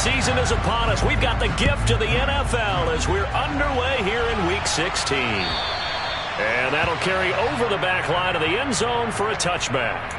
season is upon us. We've got the gift of the NFL as we're underway here in Week 16. And that'll carry over the back line of the end zone for a touchback.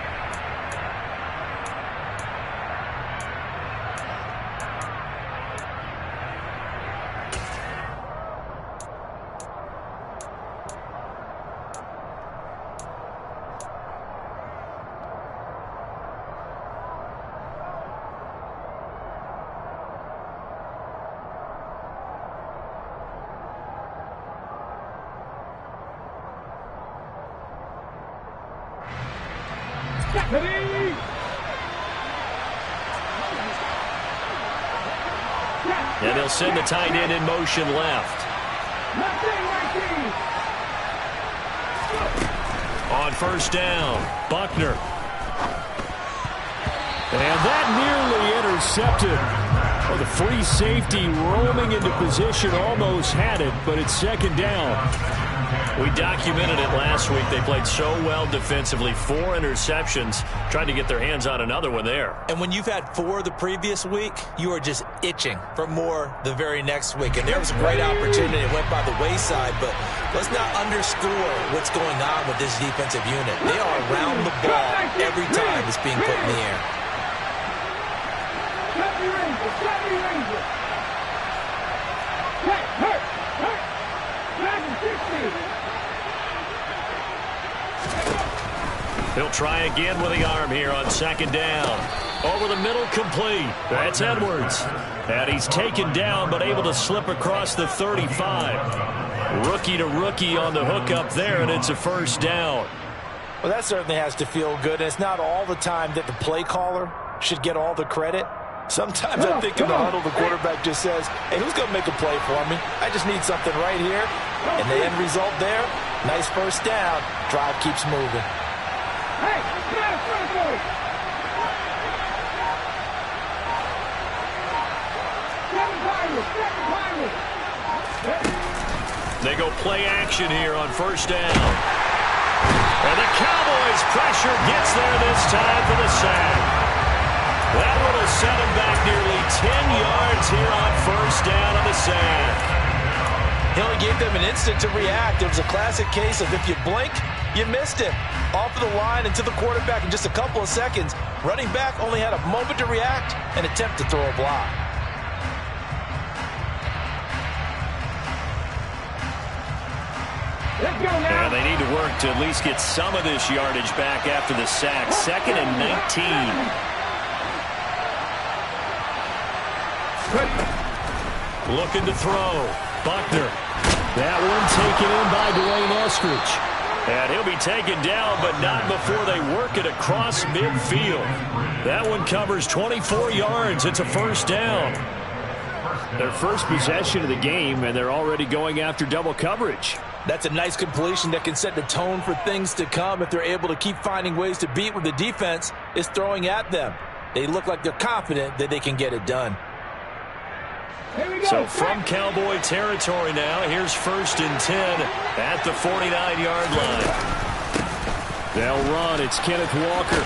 And they'll send the tight end in motion left. On first down, Buckner. And that nearly intercepted. Oh, the free safety roaming into position almost had it, but it's second down. We documented it last week. They played so well defensively. 4 interceptions. Trying to get their hands on another one there. And when you've had 4 the previous week, you are just itching for more the very next week. And there was a great opportunity. It went by the wayside, but let's not underscore what's going on with this defensive unit. They are around the ball every time it's being put in the air. He'll try again with the arm here on second down. Over the middle, complete. That's Edwards. And he's taken down, but able to slip across the 35. Rookie to rookie on the hook up there, and it's a first down. Well, that certainly has to feel good. And it's not all the time that the play caller should get all the credit. Sometimes I think in the huddle, the quarterback just says, hey, who's going to make a play for me? I just need something right here. And the end result there, nice first down. Drive keeps moving. They go play action here on first down. And the Cowboys pressure gets there this time for the sack. That one will set him back nearly 10 yards here on first down on the sack. He only gave them an instant to react. It was a classic case of if you blink, you missed it. Off of the line and to the quarterback in just a couple of seconds. Running back only had a moment to react and attempt to throw a block. And they need to work to at least get some of this yardage back after the sack. 2nd and 19. Looking to throw. Buckner. That one taken in by Dwayne Eskridge. And he'll be taken down, but not before they work it across midfield. That one covers 24 yards. It's a first down. Their first possession of the game, and they're already going after double coverage. That's a nice completion that can set the tone for things to come if they're able to keep finding ways to beat what the defense is throwing at them. They look like they're confident that they can get it done. So from Cowboy territory now, here's 1st and 10 at the 49-yard line. They'll run. It's Kenneth Walker.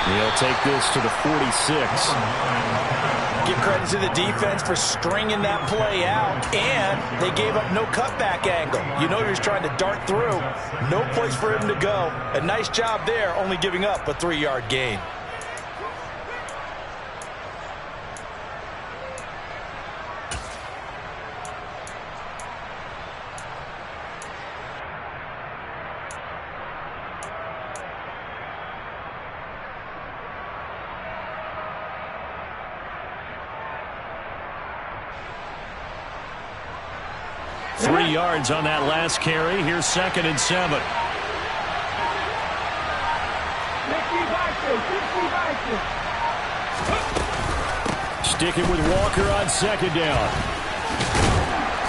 He'll take this to the 46. Give credit to the defense for stringing that play out, and they gave up no cutback angle. You know he was trying to dart through. No place for him to go. A nice job there, only giving up a 3-yard gain. Three yards on that last carry. Here's 2nd and 7. Sticking with Walker on 2nd down.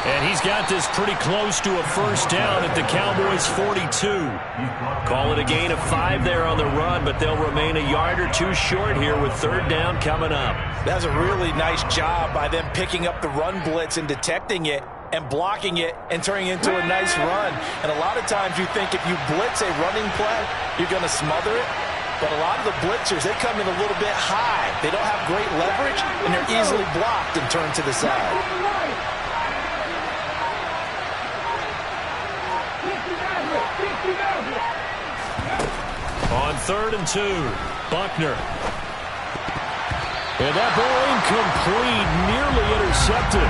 And he's got this pretty close to a first down at the Cowboys' 42. Call it a gain of 5 there on the run, but they'll remain a yard or 2 short here with 3rd down coming up. That's a really nice job by them picking up the run blitz and detecting it and blocking it and turning it into a nice run. And a lot of times you think if you blitz a running play, you're going to smother it. But a lot of the blitzers, they come in a little bit high. They don't have great leverage, and they're easily blocked and turned to the side. On 3rd and 2, Buckner. And that ball incomplete, nearly intercepted.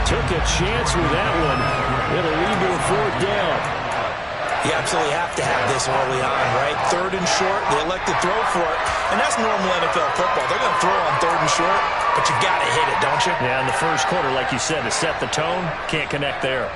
Took a chance with that one. It'll lead to a 4th down. You absolutely have to have this early on, right? 3rd and short, they elect to throw for it. And that's normal NFL football. They're going to throw on 3rd and short, but you got to hit it, don't you? Yeah, in the first quarter, like you said, to set the tone, can't connect there.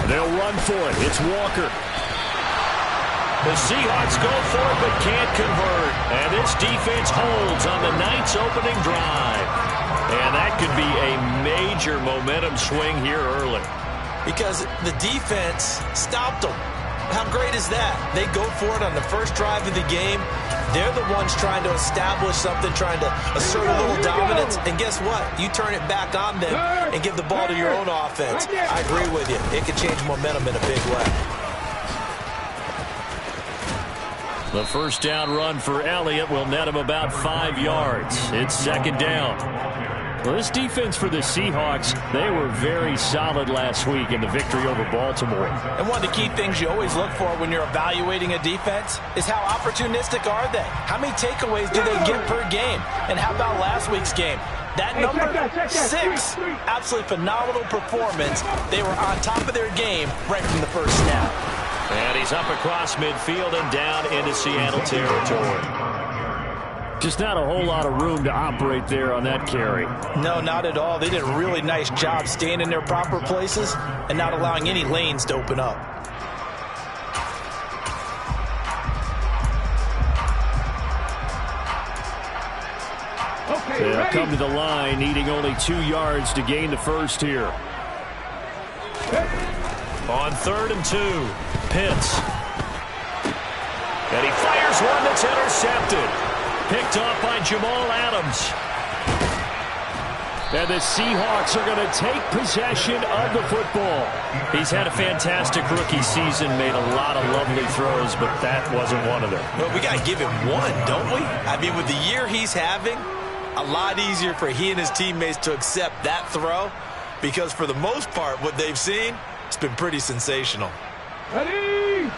They'll run for it. It's Walker. The Seahawks go for it but can't convert. And this defense holds on the Knights' opening drive. And that could be a major momentum swing here early. Because the defense stopped them. How great is that? They go for it on the first drive of the game. They're the ones trying to establish something, trying to assert a little dominance. And guess what? You turn it back on them and give the ball to your own offense. I agree with you. It can change momentum in a big way. The first down run for Elliott will net him about 5 yards. It's 2nd down. Well, this defense for the Seahawks, they were very solid last week in the victory over Baltimore. And one of the key things you always look for when you're evaluating a defense is how opportunistic are they? How many takeaways do they get per game? And how about last week's game? That number, 6. Absolutely phenomenal performance. They were on top of their game right from the first snap. And he's up across midfield and down into Seattle territory. Just not a whole lot of room to operate there on that carry. No, not at all. They did a really nice job staying in their proper places and not allowing any lanes to open up. They'll come to the line, needing only 2 yards to gain the first here. On 3rd and 2, Pitts. And he fires one that's intercepted. Picked off by Jamal Adams. And the Seahawks are going to take possession of the football. He's had a fantastic rookie season, made a lot of lovely throws, but that wasn't one of them. Well, we got to give him one, don't we? I mean, with the year he's having, a lot easier for he and his teammates to accept that throw because for the most part, what they've seen, it's been pretty sensational. Ready?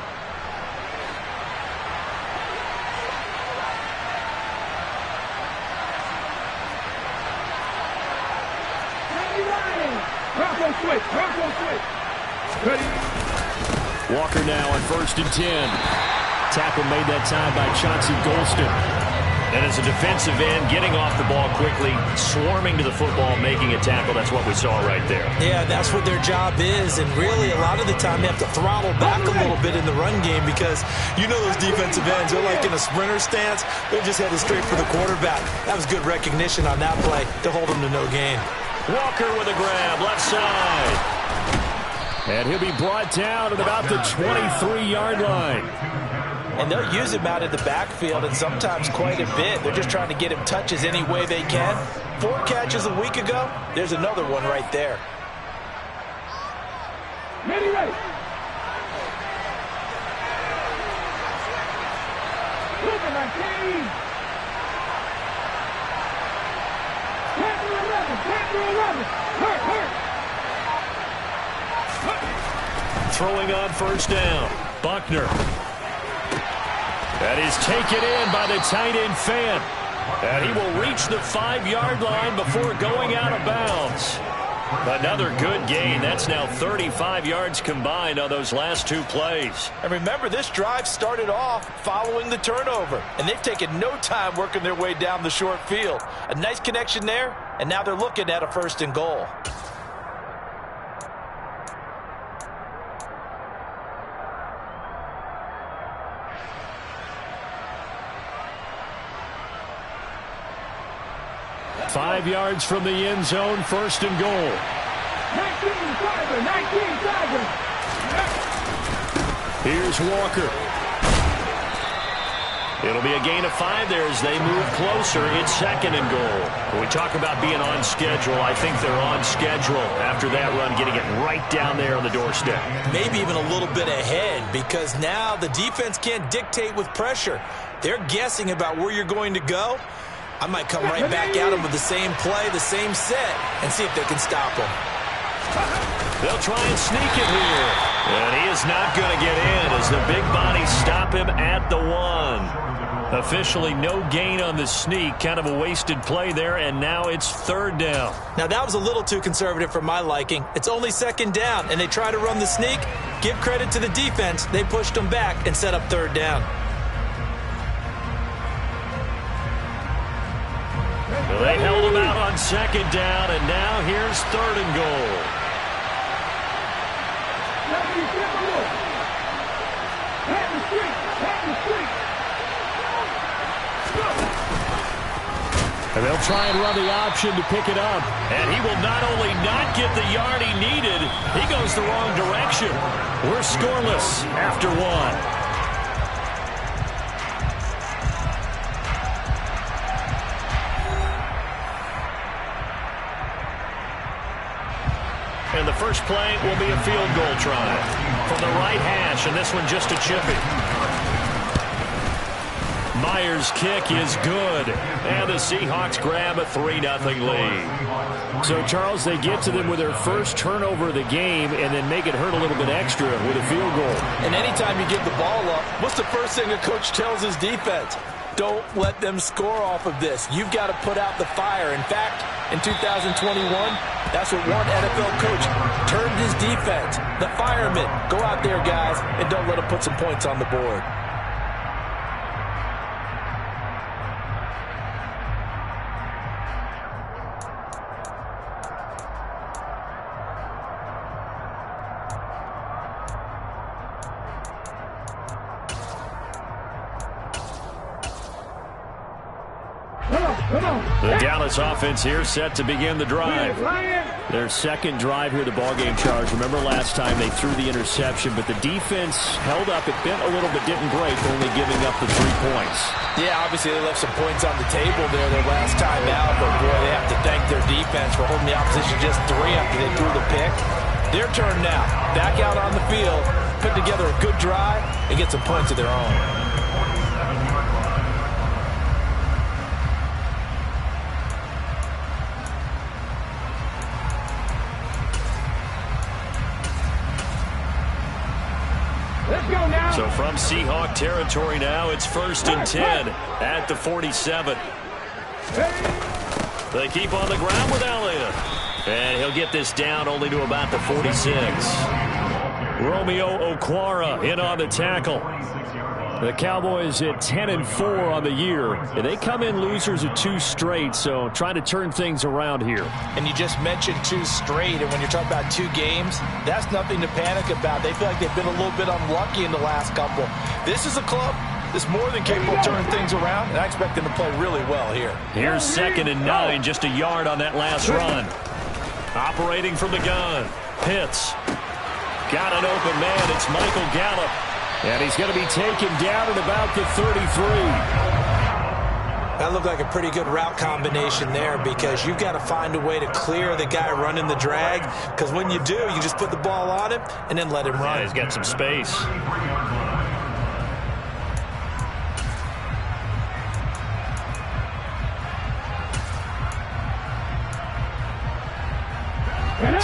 Walker now on 1st and 10. Tackle made that time by Chauncey Golston. And as a defensive end, getting off the ball quickly, swarming to the football, making a tackle, that's what we saw right there. Yeah, that's what their job is, and really a lot of the time they have to throttle back a little bit in the run game because you know those defensive ends, they're like in a sprinter stance, they're just headed straight for the quarterback. That was good recognition on that play to hold them to no gain. Walker with a grab, left side. And he'll be brought down at about the 23-yard line. And they'll use him out of the backfield and sometimes quite a bit. They're just trying to get him touches any way they can. 4 catches a week ago, there's another one right there. Ready, ready. Look at my team. Can't 11. Hurt. Throwing on 1st down, Buckner. That is taken in by the tight end Fan. And he will reach the 5-yard line before going out of bounds. Another good gain. That's now 35 yards combined on those last 2 plays. And remember, this drive started off following the turnover. And they've taken no time working their way down the short field. A nice connection there, and now they're looking at a 1st and goal. Five yards from the end zone, 1st and goal. 19 Tiger. Here's Walker. It'll be a gain of 5 there as they move closer. It's 2nd and goal. When we talk about being on schedule, I think they're on schedule after that run, getting it right down there on the doorstep. Maybe even a little bit ahead, because now the defense can't dictate with pressure. They're guessing about where you're going to go. I might come right back at them with the same play, the same set, and see if they can stop them. They'll try and sneak it here. And he is not going to get in as the big bodies stop him at the 1. Officially no gain on the sneak. Kind of a wasted play there, and now it's 3rd down. Now, that was a little too conservative for my liking. It's only 2nd down, and they try to run the sneak. Give credit to the defense. They pushed them back and set up 3rd down. Well, they held him out on 2nd down, and now here's 3rd and goal. And they'll try and run the option to pick it up. And he will not only not get the yard he needed, he goes the wrong direction. We're scoreless after 1. And the first play will be a field goal try from the right hash, and this one just a chippy. Myers' kick is good, and the Seahawks grab a 3-0 lead. So, Charles, they get to them with their first turnover of the game and then make it hurt a little bit extra with a field goal. And anytime you give the ball up, what's the first thing a coach tells his defense? Don't let them score off of this. You've got to put out the fire. In fact, in 2021, that's what one NFL coach turned his defense. The firemen. Go out there, guys, and don't let them put some points on the board. The Dallas offense here set to begin the drive. Their second drive here, the ballgame, Charge. Remember last time they threw the interception, but the defense held up. It bent a little but didn't break, only giving up the 3 points. Yeah, obviously they left some points on the table there their last time out, but boy, they have to thank their defense for holding the opposition just 3 after they threw the pick. Their turn now. Back out on the field, put together a good drive, and get some points of their own. So from Seahawk territory now, it's 1st and 10 at the 47. They keep on the ground with Elliott. And he'll get this down only to about the 46. Romeo Okwara in on the tackle. The Cowboys at 10-4 on the year. And they come in losers of 2 straight, so trying to turn things around here. And you just mentioned 2 straight, and when you're talking about 2 games, that's nothing to panic about. They feel like they've been a little bit unlucky in the last couple. This is a club that's more than capable of turning things around, and I expect them to play really well here. Here's 2nd and 9, just a yard on that last run. Operating from the gun. Pitts. Got an open man. It's Michael Gallup. And he's going to be taken down at about the 33. That looked like a pretty good route combination there, because you've got to find a way to clear the guy running the drag, because when you do, you just put the ball on him and then let him run. Yeah, he's got some space.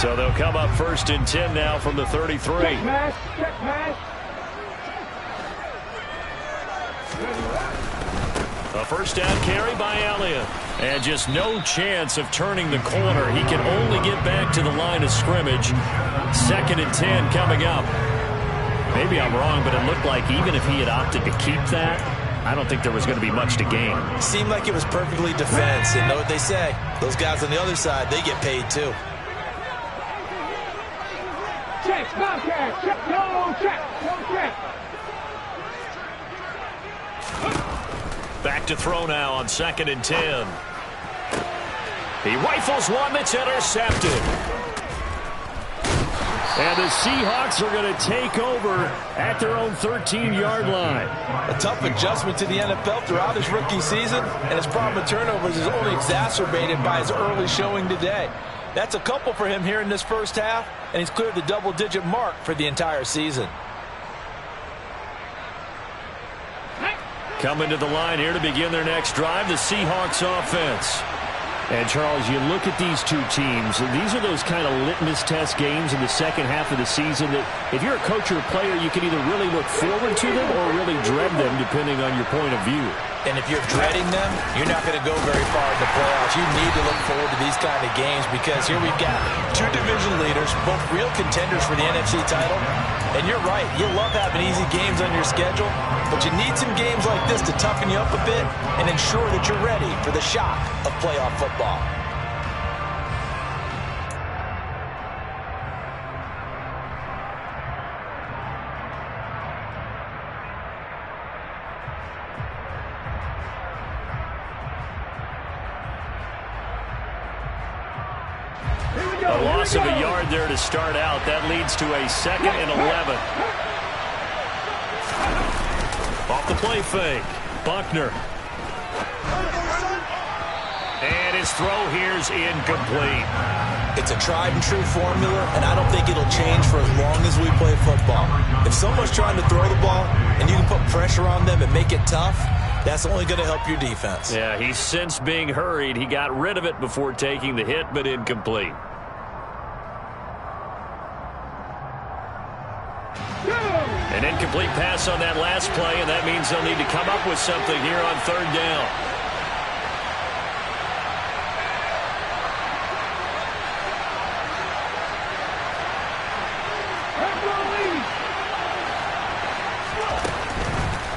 So they'll come up 1st and 10 now from the 33. Check pass. A first down carry by Elliott. And just no chance of turning the corner. He can only get back to the line of scrimmage. 2nd and 10 coming up. Maybe I'm wrong, but it looked like even if he had opted to keep that, I don't think there was going to be much to gain. Seemed like it was perfectly defense. And know what they say? Those guys on the other side, they get paid too. Check, Bobcat, check, no check. Back to throw now on 2nd and 10. He rifles one that's intercepted. And the Seahawks are going to take over at their own 13-yard line. A tough adjustment to the NFL throughout his rookie season, and his problem with turnovers is only exacerbated by his early showing today. That's a couple for him here in this first half, and he's cleared the double-digit mark for the entire season. Coming to the line here to begin their next drive, the Seahawks offense. And, Charles, you look at these two teams, and these are those kind of litmus test games in the second half of the season that if you're a coach or a player, you can either really look forward to them or really dread them, depending on your point of view. And if you're dreading them, you're not going to go very far in the playoffs. You need to look forward to these kind of games because here we've got two division leaders, both real contenders for the NFC title. And you're right, you love having easy games on your schedule, but you need some games like this to toughen you up a bit and ensure that you're ready for the shock of playoff football. A loss of a yard there to start out. That leads to a 2nd and 11. Off the play fake. Buckner. And his throw here's incomplete. It's a tried and true formula, and I don't think it'll change for as long as we play football. If someone's trying to throw the ball and you can put pressure on them and make it tough, that's only going to help your defense. Yeah, he's since being hurried. He got rid of it before taking the hit, but incomplete. An incomplete pass on that last play, and that means they'll need to come up with something here on 3rd down.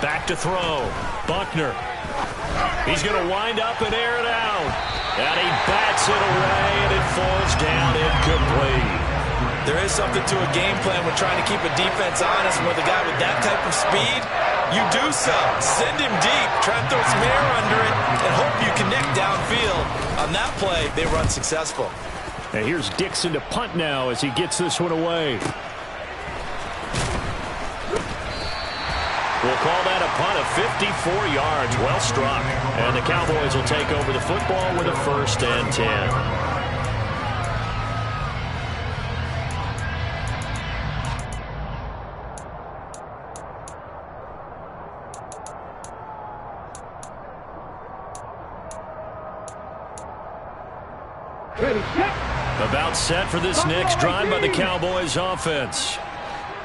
Back to throw. Buckner. He's going to wind up and air it out. And he bats it away, and it falls down incomplete. There is something to a game plan when trying to keep a defense honest. And with a guy with that type of speed, you do so. Send him deep, try and throw some air under it, and hope you connect downfield. On that play, they run successful. And here's Dixon to punt now as he gets this one away. We'll call that a punt of 54 yards. Well struck. And the Cowboys will take over the football with a 1st and 10. About set for this next drive by the Cowboys offense.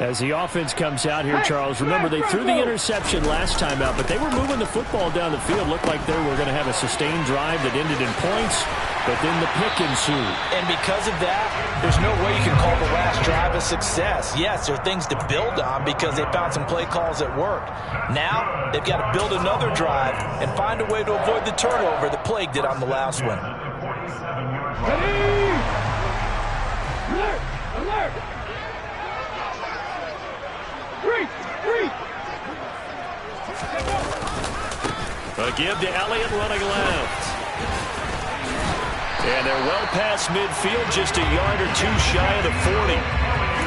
As the offense comes out here, Charles, remember they threw the interception last time out, but they were moving the football down the field. Looked like they were going to have a sustained drive that ended in points, but then the pick ensued. And because of that, there's no way you can call the last drive a success. Yes, there are things to build on because they found some play calls that worked. Now, they've got to build another drive and find a way to avoid the turnover that plagued it on the last one. Alert! Alert! A give to Elliott running left. And they're well past midfield, just a yard or two shy of the 40.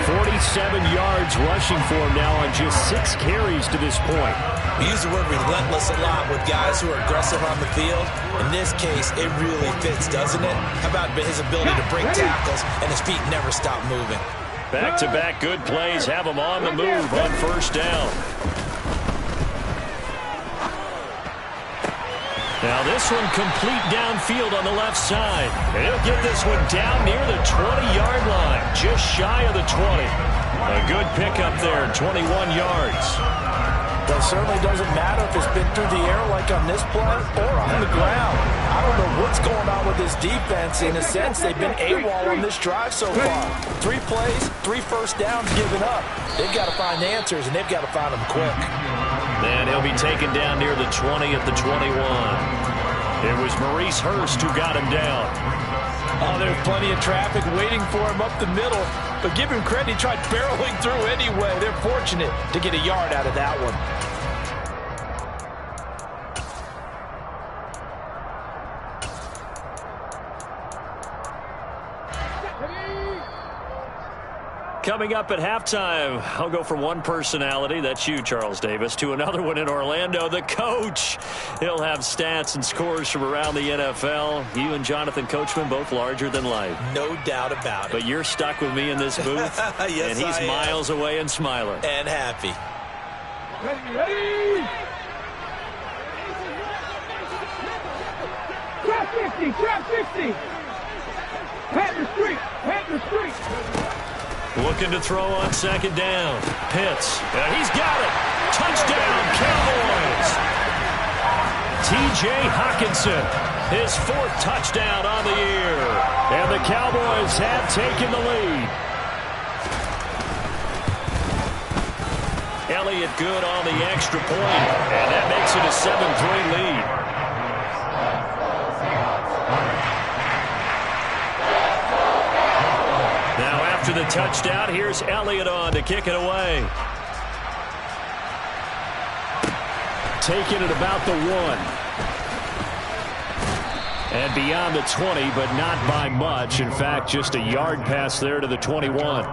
47 yards rushing for him now on just 6 carries to this point. We use the word relentless a lot with guys who are aggressive on the field. In this case, it really fits, doesn't it? How about his ability to break tackles and his feet never stop moving? Back-to-back good plays have him on the move on 1st down. Now this one complete downfield on the left side. And he'll get this one down near the 20-yard line, just shy of the 20. A good pickup there, 21 yards. Well, it certainly doesn't matter if it's been through the air like on this play or on the ground. I don't know what's going on with this defense. In a sense, they've been AWOL on this drive so far. 3 plays, 3 first downs given up. They've got to find answers, and they've got to find them quick. And he'll be taken down near the 20 at the 21. It was Maurice Hurst who got him down. Oh, there's plenty of traffic waiting for him up the middle. But give him credit, he tried barreling through anyway. They're fortunate to get a yard out of that one. Coming up at halftime, I'll go from one personality, that's you, Charles Davis, to another one in Orlando, the coach. He'll have stats and scores from around the NFL. You and Jonathan Coachman, both larger than life. No doubt about it. But you're stuck with me in this booth, yes, and he's miles away and smiling. And happy. Ready. Trap 50. Pat the street. Looking to throw on second down. Pitts. And he's got it. Touchdown, Cowboys. T.J. Hockenson, his 4th touchdown on the year. And the Cowboys have taken the lead. Elliott good on the extra point. And that makes it a 7-3 lead. After the touchdown, here's Elliott on to kick it away. Taking it about the 1. And beyond the 20, but not by much. In fact, just a yard pass there to the 21.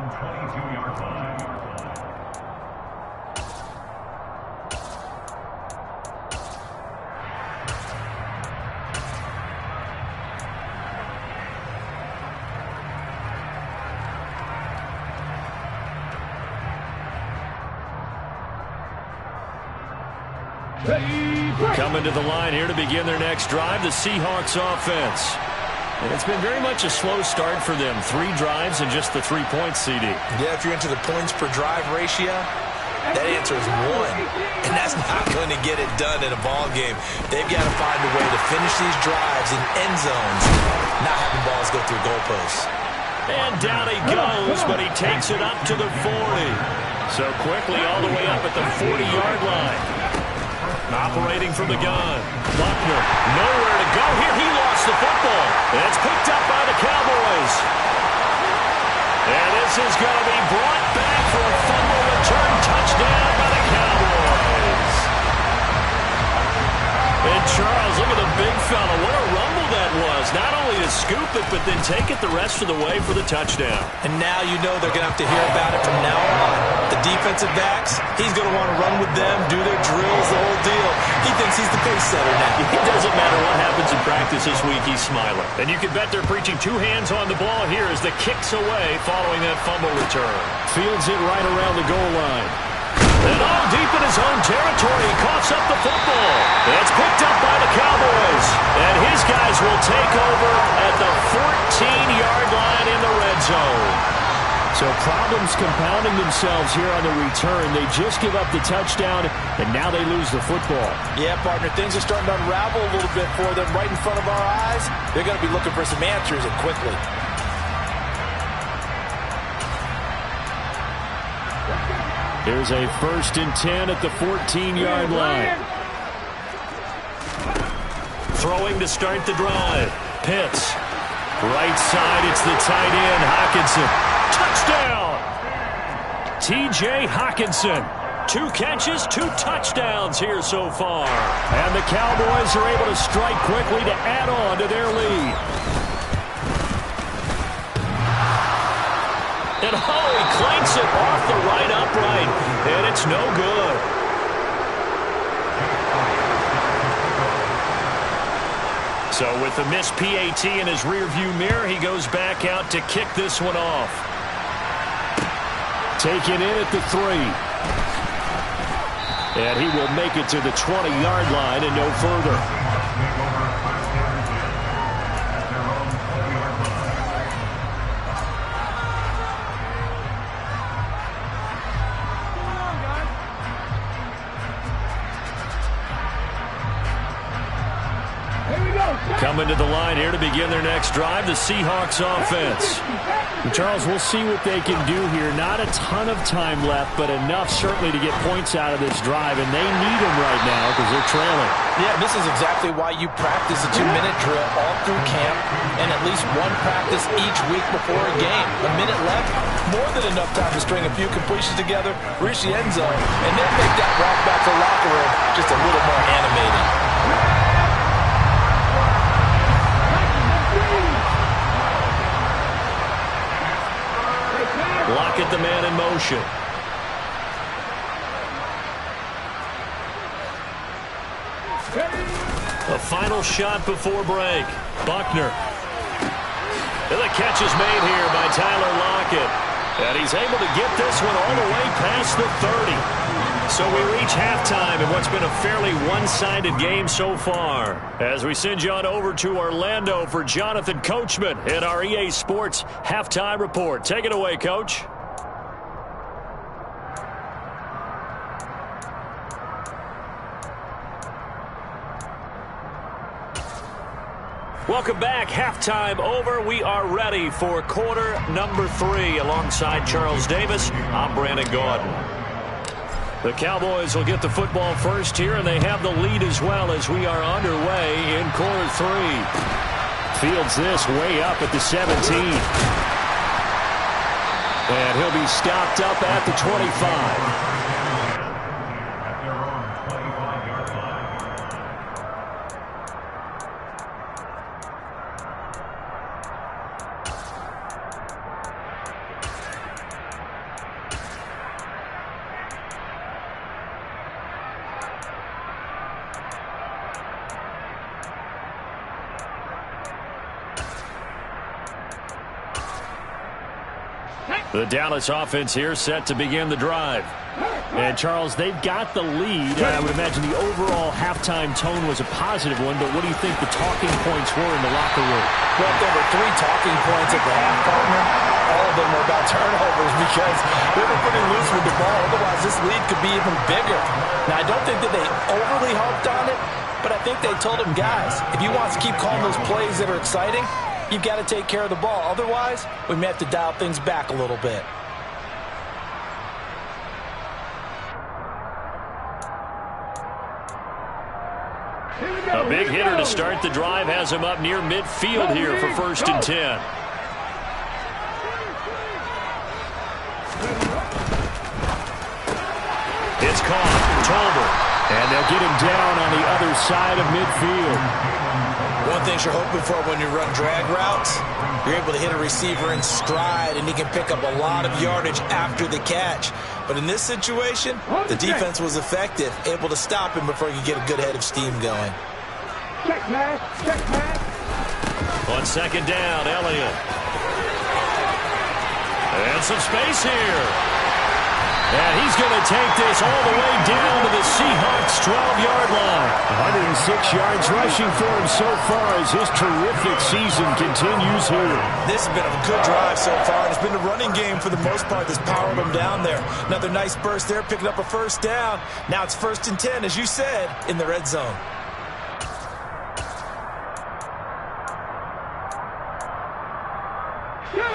Coming to the line here to begin their next drive, the Seahawks offense. And it's been very much a slow start for them. 3 drives and just the 3 points, CD. Yeah, if you're into the points per drive ratio, that answer is 1. And that's not going to get it done in a ball game. They've got to find a way to finish these drives in end zones, not having balls go through goalposts. And down he goes, but he takes it up to the 40. So quickly all the way up at the 40-yard line. Operating from the gun. Buckner, nowhere to go here. He lost the football. And it's picked up by the Cowboys. And this is going to be brought back for a fumble return touchdown by the Cowboys. And Charles, look at the big fella. What a rumble that was. Not only to scoop it, but then take it the rest of the way for the touchdown. And now you know they're going to have to hear about it from now on. The defensive backs, he's going to want to run with them, do their drills, the whole deal. He thinks he's the pace setter now. It doesn't matter what happens in practice this week, he's smiling. And you can bet they're preaching 2 hands on the ball here as the kick's away following that fumble return. Fields it right around the goal line. And all deep in his own territory, he coughs up the football. It's picked up by the Cowboys. And his guys will take over at the 14-yard line in the red zone. So problems compounding themselves here on the return. They just give up the touchdown, and now they lose the football. Yeah, partner, things are starting to unravel a little bit for them right in front of our eyes. They're going to be looking for some answers, and quickly. Here's a 1st and 10 at the 14-yard line. Throwing to start the drive. Pitts. Right side, it's the tight end, Hockenson. Touchdown! T.J. Hockenson. 2 catches, 2 touchdowns here so far. And the Cowboys are able to strike quickly to add on to their lead. And he clanks it off the right upright. And it's no good. So with the missed PAT in his rearview mirror, he goes back out to kick this one off. Taken in at the 3. And he will make it to the 20-yard line and no further. Coming to the line here to begin their next drive, the Seahawks offense. And Charles, we'll see what they can do here. Not a ton of time left, but enough certainly to get points out of this drive, and they need them right now because they're trailing. Yeah, this is exactly why you practice a 2-minute drill all through camp and at least one practice each week before a game. A minute left, more than enough time to string a few completions together, reach the end zone, and then make that walk back to the locker room just a little more animated. pocket the man in motion. A final shot before break. Buckner. And the catch is made here by Tyler Lockett. And he's able to get this one all the way past the 30. So we reach halftime in what's been a fairly one-sided game so far. As we send you on over to Orlando for Jonathan Coachman in our EA Sports Halftime Report. Take it away, Coach. Welcome back. Halftime over. We are ready for quarter number 3. Alongside Charles Davis, I'm Brandon Gaudin. The Cowboys will get the football first here, and they have the lead as well as we are underway in quarter 3. Fields this way up at the 17. And he'll be stopped up at the 25. The Dallas offense here set to begin the drive. And, Charles, they've got the lead. I would imagine the overall halftime tone was a positive one, but what do you think the talking points were in the locker room? Well, there were 3 talking points at the half, partner. All of them were about turnovers because they were pretty loose with the ball. Otherwise, this lead could be even bigger. Now, I don't think that they overly harped on it, but I think they told them, guys, if you want to keep calling those plays that are exciting, you've got to take care of the ball. Otherwise, we may have to dial things back a little bit. A big hitter to start the drive has him up near midfield here for 1st and 10. It's caught. Tolbert. And they'll get him down on the other side of midfield. One thing you're hoping for when you run drag routes, you're able to hit a receiver in stride, and he can pick up a lot of yardage after the catch. But in this situation, the defense was effective, able to stop him before he could get a good head of steam going. Check pass, check pass. On 2nd down, Elliott. And some space here. And he's going to take this all the way down to the Seahawks' 12-yard line. 106 yards rushing for him so far as his terrific season continues here. This has been a good drive so far. It's been a running game for the most part that's powered him down there. Another nice burst there, picking up a 1st down. Now it's 1st and 10, as you said, in the red zone.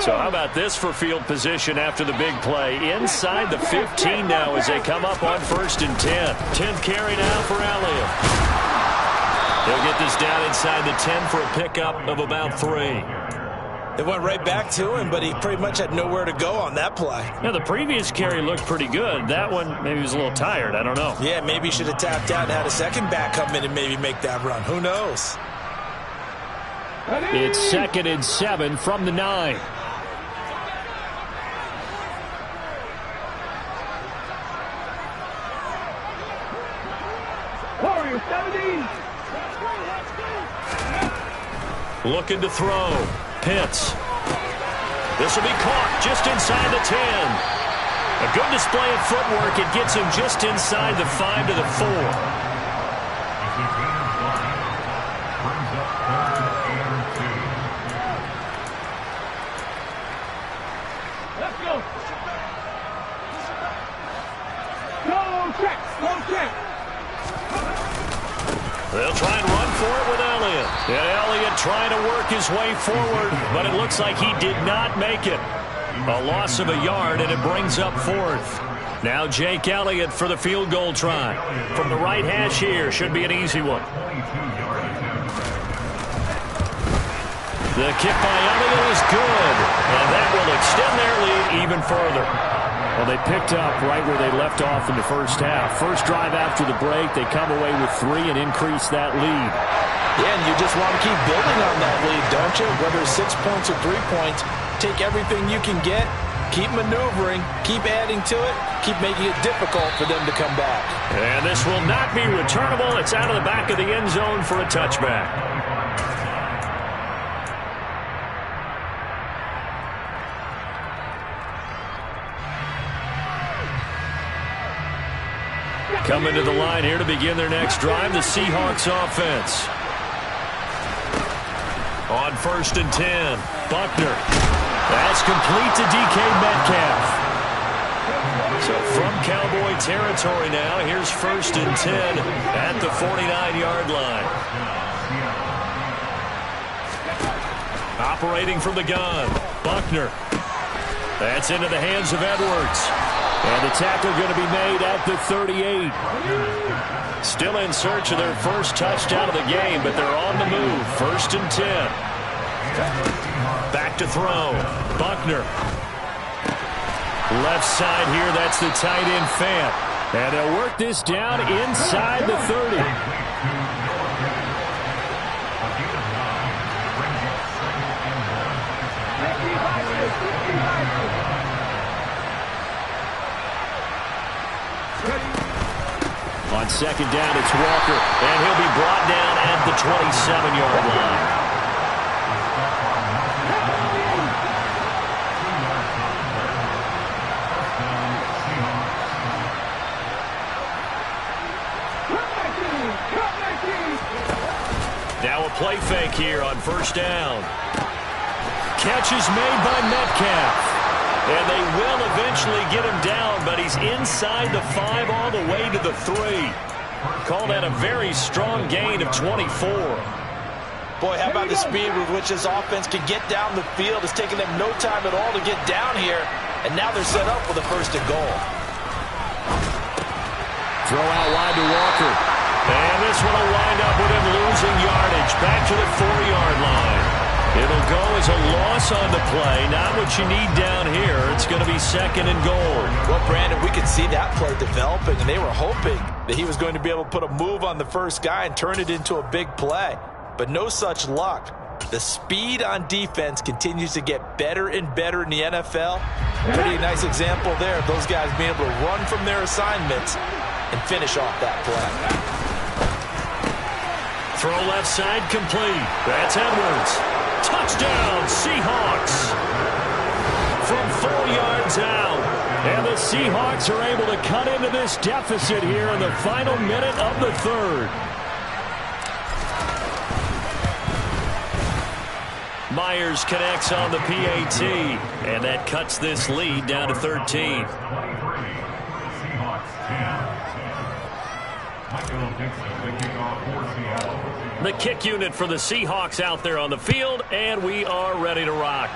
So how about this for field position after the big play? Inside the 15 now as they come up on 1st and 10. 10th carry now for Elliott. He'll get this down inside the 10 for a pickup of about 3. It went right back to him, but he pretty much had nowhere to go on that play. Now, the previous carry looked pretty good. That one, maybe he was a little tired. I don't know. Yeah, maybe he should have tapped out and had a second back come in and maybe make that run. Who knows? It's 2nd and 7 from the 9. Looking to throw. Pitts. This will be caught just inside the 10. A good display of footwork. It gets him just inside the 5 to the 4. They'll try and run for it with Elliott. And Elliott trying to work his way forward, but it looks like he did not make it. A loss of a yard, and it brings up 4th. Now Jake Elliott for the field goal try. From the right hash here, should be an easy one. The kick by Elliott is good, and that will extend their lead even further. Well, they picked up right where they left off in the first half. First drive after the break, they come away with 3 and increase that lead. Yeah, and you just want to keep building on that lead, don't you? Whether it's 6 points or 3 points, take everything you can get Keep maneuvering, keep adding to it, keep making it difficult for them to come back. And this will not be returnable. It's out of the back of the end zone for a touchback. Coming to the line here to begin their next drive, the Seahawks offense. On 1st and 10, Buckner. That's complete to DK Metcalf. So from Cowboy territory now, here's 1st and 10 at the 49-yard line. Operating from the gun, Buckner. That's into the hands of Edwards. And the tackle going to be made at the 38. Still in search of their first touchdown of the game, but they're on the move. 1st and 10. Back to throw. Buckner. Left side here, that's the tight end Fant. And they'll work this down inside the 30. On 2nd down, it's Walker, and he'll be brought down at the 27-yard line. Now a play fake here on 1st down. Catch is made by Metcalf. And they will eventually get him down, but he's inside the 5 all the way to the 3. Call that a very strong gain of 24. Boy, how about the speed with which this offense can get down the field? It's taken them no time at all to get down here, and now they're set up with a 1st and goal. Throw out wide to Walker. And this one will wind up with him losing yardage back to the 4-yard line. It'll go as a loss on the play. Not what you need down here. It's going to be 2nd and goal. Well, Brandon, we could see that play developing, and they were hoping that he was going to be able to put a move on the first guy and turn it into a big play. But no such luck. The speed on defense continues to get better and better in the NFL. Pretty nice example there of those guys being able to run from their assignments and finish off that play. Throw left side complete. That's Edwards. Touchdown, Seahawks. From 4 yards out. And the Seahawks are able to cut into this deficit here in the final minute of the 3rd. Myers connects on the PAT. And that cuts this lead down to 13. The kick unit for the Seahawks out there on the field, and we are ready to rock.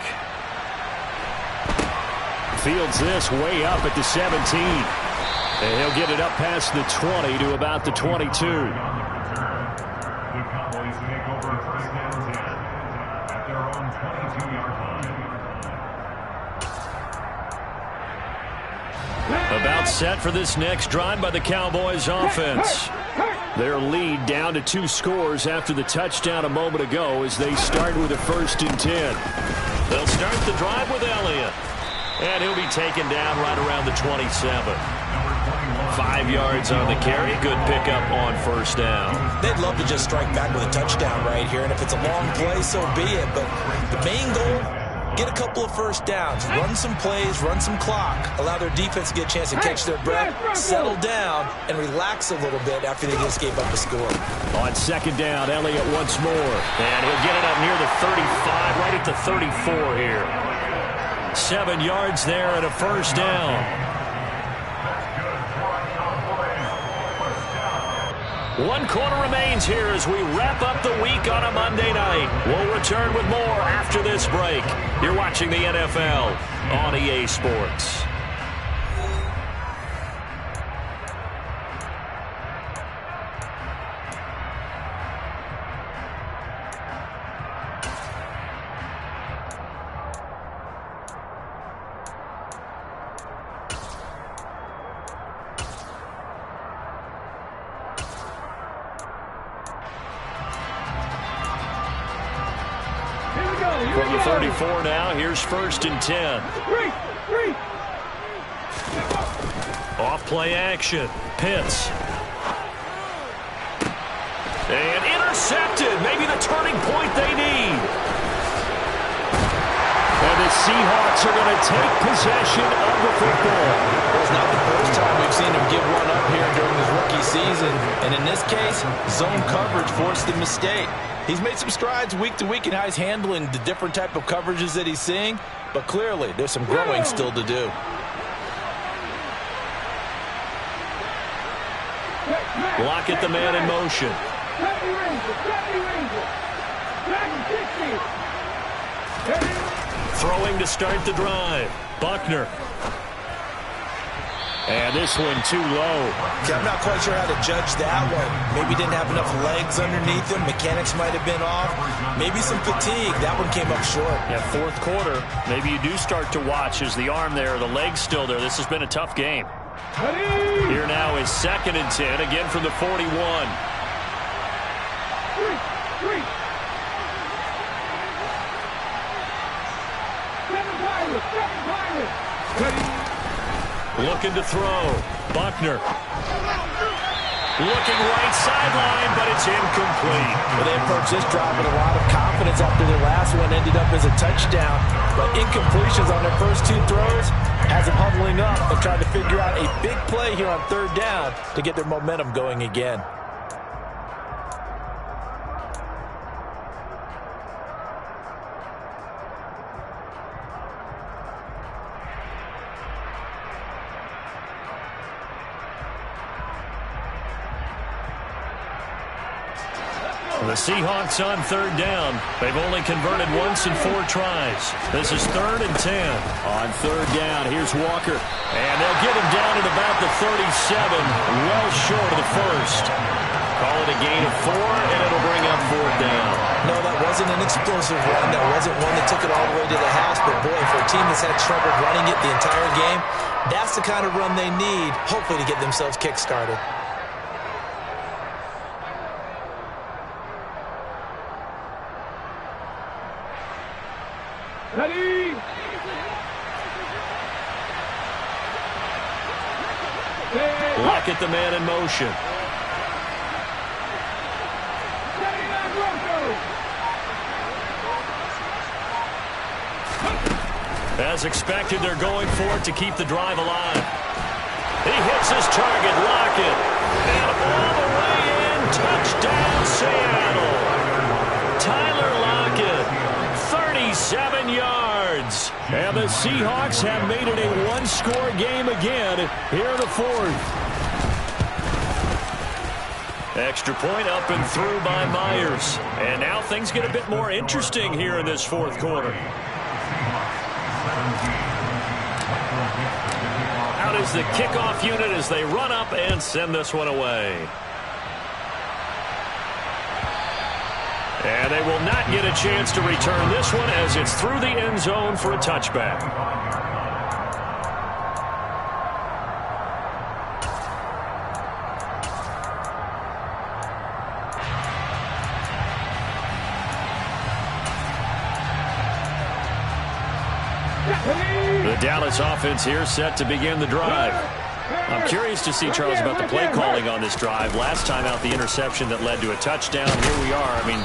Fields this way up at the 17. And he'll get it up past the 20 to about the 22. About set for this next drive by the Cowboys offense. Their lead down to 2 scores after the touchdown a moment ago as they start with a 1st and 10. They'll start the drive with Elliott. And he'll be taken down right around the 27. 5 yards on the carry. Good pickup on 1st down. They'd love to just strike back with a touchdown right here. And if it's a long play, so be it. But the main goal, get a couple of 1st downs. Run some plays, run some clock. Allow their defense to get a chance to catch their breath, settle down, and relax a little bit after they just gave up a score. On 2nd down, Elliott once more. And he'll get it up near the 35, right at the 34 here. 7 yards there and a 1st down. 1 quarter remains here as we wrap up the week on a Monday night. We'll return with more after this break. You're watching the NFL on EA Sports. From the 34 now, here's 1st and 10. 3. Off play action. Pitts. And intercepted. Maybe the turning point they need. And the Seahawks are going to take possession of the football. Well, it's not the first time we've seen him give one up here during his rookie season. And in this case, zone coverage forced the mistake. He's made some strides week to week in how he's handling the different type of coverages that he's seeing. But clearly, there's some growing still to do. Lockett the man in motion. Throwing to start the drive. Buckner. And this one too low. Yeah, I'm not quite sure how to judge that one. Maybe didn't have enough legs underneath him. Mechanics might have been off. Maybe some fatigue. That one came up short. Yeah, fourth quarter. Maybe you do start to watch. Is the arm there, the leg's still there? This has been a tough game. Here now is 2nd and 10, again from the 41. Looking to throw. Buckner. Looking right sideline, but it's incomplete. Well, they approached this drive with a lot of confidence after their last one ended up as a touchdown. But incompletions on their first 2 throws has them huddling up and trying to figure out a big play here on 3rd down to get their momentum going again. The Seahawks on 3rd down. They've only converted once in 4 tries. This is 3rd and 10. On 3rd down, here's Walker. And they'll get him down at about the 37, well short of the first. Call it a gain of 4, and it'll bring up 4th down. No, that wasn't an explosive run. That wasn't one that took it all the way to the house. But, boy, for a team that's had trouble running it the entire game, that's the kind of run they need, hopefully, to get themselves kick-started. Ready? Lockett the man in motion. As expected, they're going for it to keep the drive alive. He hits his target, Lockett. And all the way in, touchdown Seattle. Tyler Lockett, 37 yards. And the Seahawks have made it a one-score game again here in the 4th. Extra point up and through by Myers. And now things get a bit more interesting here in this 4th quarter. Out is the kickoff unit as they run up and send this one away. And they will not get a chance to return this one as it's through the end zone for a touchback. The Dallas offense here set to begin the drive. I'm curious to see, Charles, about the play calling on this drive. Last time out, the interception that led to a touchdown. Here we are. I mean,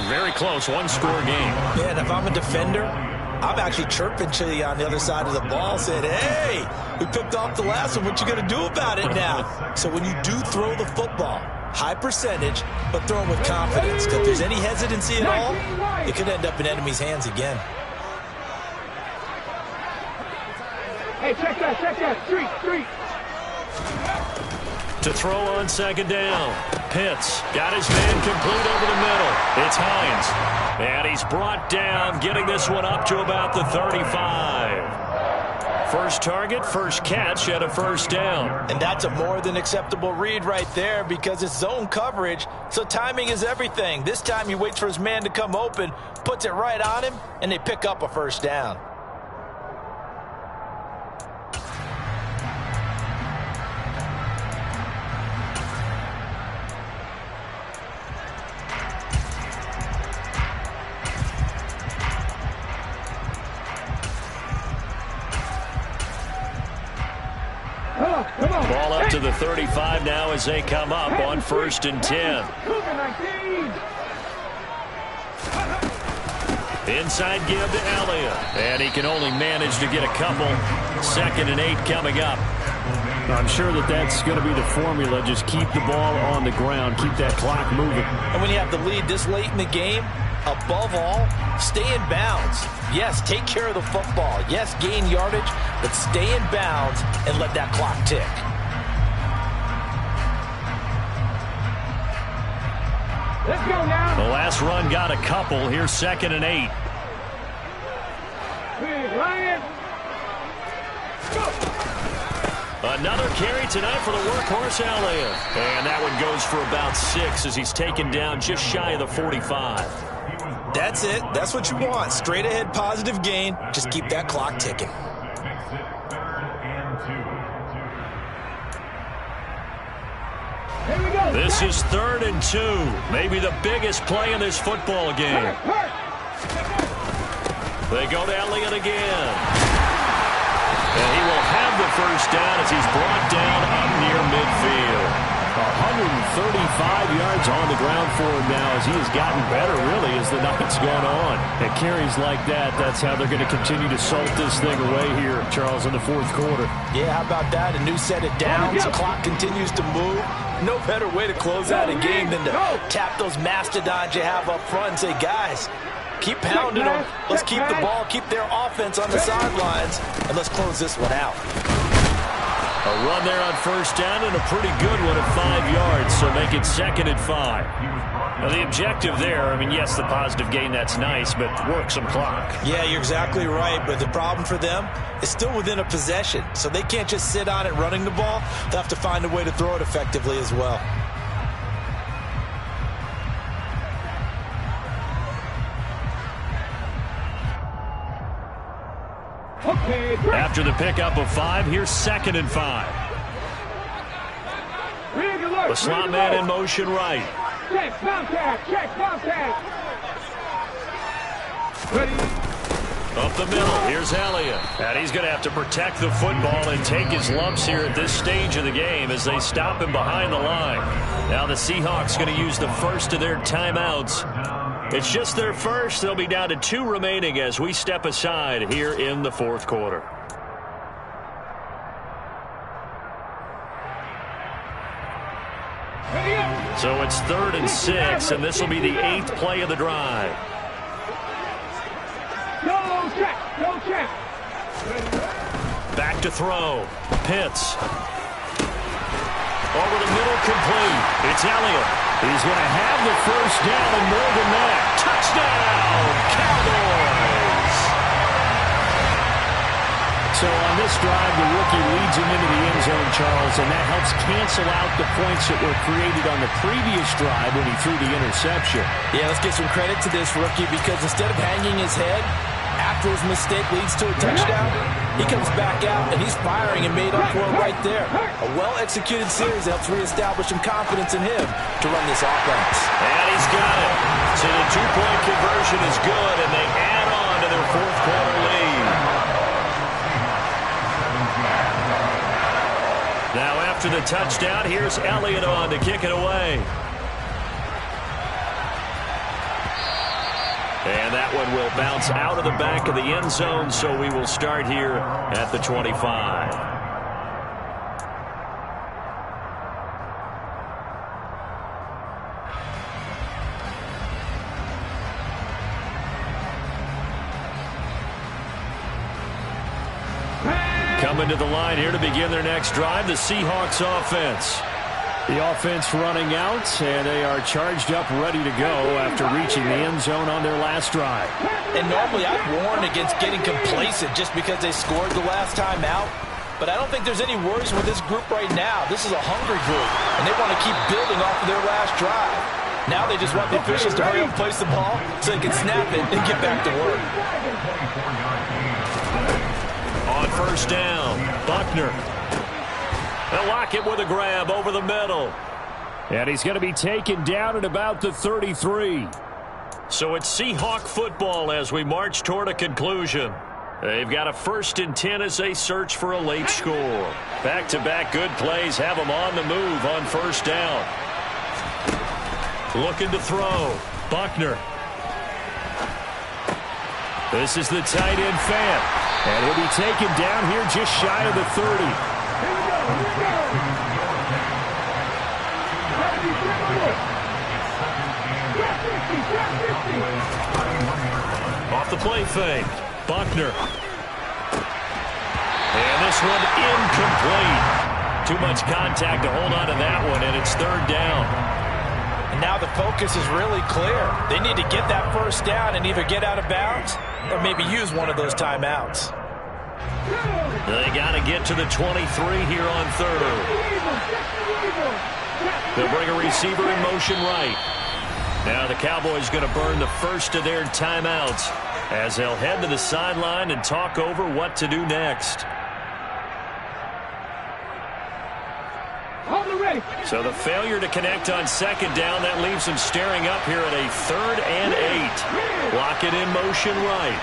very close, one-score game. Man, if I'm a defender, I'm actually chirping to you on the other side of the ball, saying, hey, we picked off the last one. What you going to do about it now? So when you do throw the football, high percentage, but throw it with confidence. Because if there's any hesitancy at all, it could end up in enemy's hands again. Hey, check that. Street. To throw on 2nd down. Pitts got his man complete over the middle. It's Hines. And he's brought down, getting this one up to about the 35. First target, first catch at a 1st down. And that's a more than acceptable read right there because it's zone coverage, so timing is everything. This time he waits for his man to come open, puts it right on him, and they pick up a 1st down. Ball up to the 35 now as they come up on 1st and 10. Inside give to Elliott. And he can only manage to get a couple. 2nd and 8 coming up. I'm sure that's going to be the formula. Just keep the ball on the ground. Keep that clock moving. And when you have the lead this late in the game, above all, stay in bounds. Yes, take care of the football. Yes, gain yardage, but stay in bounds and let that clock tick. Let's go now. The last run got a couple. Here's 2nd and 8. Big Lion. Go. Another carry tonight for the workhorse Elliott. And that one goes for about 6 as he's taken down just shy of the 45. That's it. That's what you want. Straight ahead positive gain. Just keep that clock ticking. Here we go. This is 3rd and 2. Maybe the biggest play in this football game. They go to Elliott again. And he will have the 1st down as he's brought down up near midfield. 135 yards on the ground for him now as he has gotten better, really, as the night's gone on. And carries like that's how they're going to continue to salt this thing away here, Charles, in the 4th quarter. Yeah, how about that? A new set of downs. The clock continues to move. No better way to close out a game than to tap those mastodons you have up front and say, guys, keep pounding them. Let's keep the ball, keep their offense on the sidelines, and let's close this one out. A run there on 1st down and a pretty good one at 5 yards, so make it 2nd and 5. Now the objective there, I mean, yes, the positive gain, that's nice, but work some clock. Yeah, you're exactly right, but the problem for them is still within a possession, so they can't just sit on it running the ball. They'll have to find a way to throw it effectively as well. After the pickup of 5, here's 2nd and 5. The slot man in motion right. Check, contact, check, contact. Ready. Up the middle, here's Elliott. And he's going to have to protect the football and take his lumps here at this stage of the game as they stop him behind the line. Now the Seahawks going to use the first of their timeouts. It's just their first. They'll be down to 2 remaining as we step aside here in the 4th quarter. So it's 3rd and 6, and this will be the 8th play of the drive. Go check, go check. Back to throw. Pitts. Over the middle, complete. It's Elliott. He's going to have the 1st down and more than that. Touchdown, Cowboys! So on this drive, the rookie leads him into the end zone, Charles, and that helps cancel out the points that were created on the previous drive when he threw the interception. Yeah, let's give some credit to this rookie because instead of hanging his head after his mistake leads to a touchdown, he comes back out and he's firing and made up for it right there. A well-executed series helps reestablish some confidence in him to run this offense. And he's got it. So the 2-point conversion is good, and they add on to their 4th quarter lead. Now after the touchdown, here's Elliott on to kick it away. And that one will bounce out of the back of the end zone, so we will start here at the 25. Coming to the line here to begin their next drive, the Seahawks offense. The offense running out, and they are charged up, ready to go after reaching the end zone on their last drive. And normally I'd warn against getting complacent just because they scored the last time out. But I don't think there's any worries with this group right now. This is a hungry group, and they want to keep building off of their last drive. Now they just want the officials to hurry up and place the ball so they can snap it and get back to work. On 1st down, Buckner. They'll lock it with a grab over the middle. And he's going to be taken down at about the 33. So it's Seahawk football as we march toward a conclusion. They've got a 1st and 10 as they search for a late score. Back-to-back good plays have them on the move on 1st down. Looking to throw. Buckner. This is the tight end Fant. And he'll be taken down here just shy of the 30. Here we go. Off the play fake. Buckner. And this one incomplete. Too much contact to hold on to that one, and it's 3rd down. And now the focus is really clear. They need to get that 1st down and either get out of bounds or maybe use one of those timeouts. They got to get to the 23 here on 3rd. They'll bring a receiver in motion right. Now the Cowboys going to burn the first of their timeouts as they'll head to the sideline and talk over what to do next. So the failure to connect on 2nd down, that leaves them staring up here at a 3rd and 8. Lock it in motion right.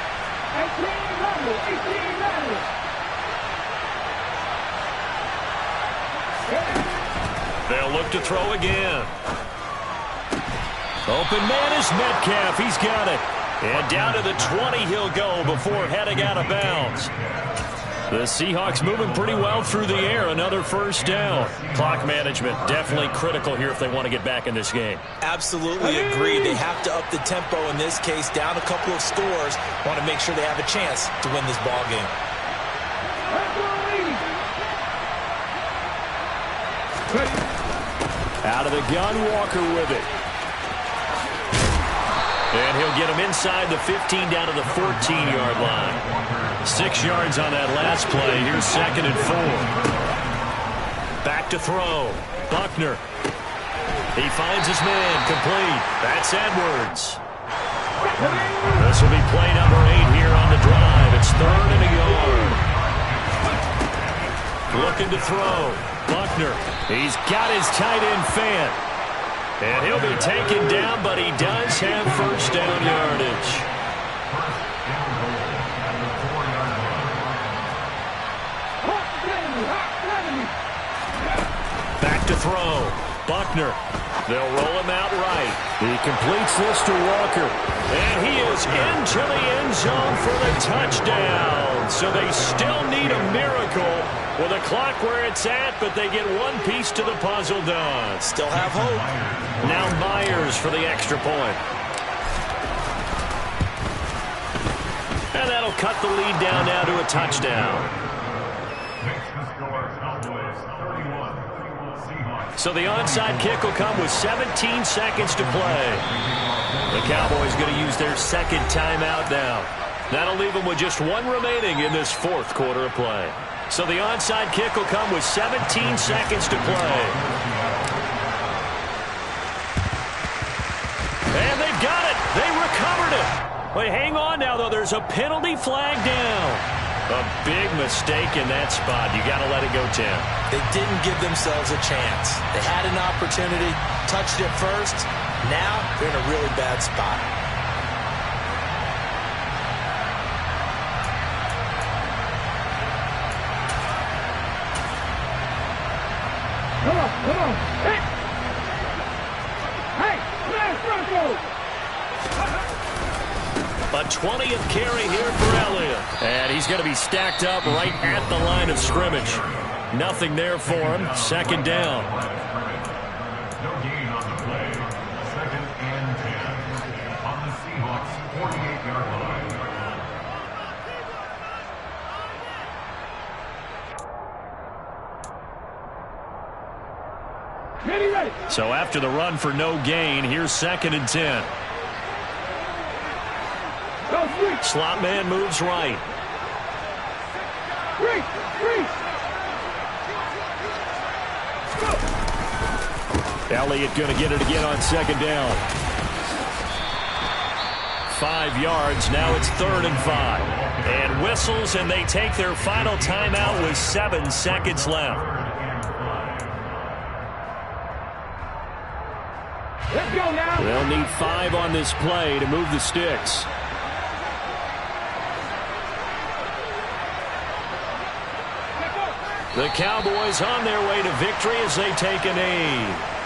They'll look to throw again. Open man is Metcalf. He's got it. And down to the 20 he'll go before heading out of bounds. The Seahawks moving pretty well through the air. Another 1st down. Clock management definitely critical here if they want to get back in this game. Absolutely agree. They have to up the tempo in this case. Down a couple of scores. Want to make sure they have a chance to win this ball game. Out of the gun, Walker with it. And he'll get him inside the 15 down to the 14-yard line. 6 yards on that last play. Here's 2nd and 4. Back to throw. Buckner. He finds his man. Complete. That's Edwards. This will be play number 8 here on the drive. It's 3rd and a yard. Looking to throw. Buckner. He's got his tight end Fant. And he'll be taken down, but he does have 1st down yardage. Back to throw. Buckner. They'll roll him out right. He completes this to Walker. And he is into the end zone for the touchdown. So they still need a miracle with the clock where it's at, but they get one piece to the puzzle done. Still have hope. Now Myers for the extra point. And that'll cut the lead down now to a touchdown. So the onside kick will come with 17 seconds to play. The Cowboys going to use their 2nd timeout now. That'll leave them with just 1 remaining in this 4th quarter of play. So the onside kick will come with 17 seconds to play. And they've got it. They recovered it. Wait, hang on now, though. There's a penalty flag down. A big mistake in that spot. You got to let it go, Tim. They didn't give themselves a chance. They had an opportunity, touched it first. Now they're in a really bad spot. Come on. Hey! Hey! Let's A 20th carry here for Elliott. And he's going to be stacked up right at the line of scrimmage. Nothing there for him. 2nd down. No gain on the play. 2nd and 10 on the Seahawks 48-yard line. So after the run for no gain, here's 2nd and 10. Slot man moves right. Elliott going to get it again on 2nd down. 5 yards. Now it's 3rd and 5. And whistles, and they take their final timeout with 7 seconds left. Let's go now. They'll need 5 on this play to move the sticks. The Cowboys on their way to victory as they take a knee.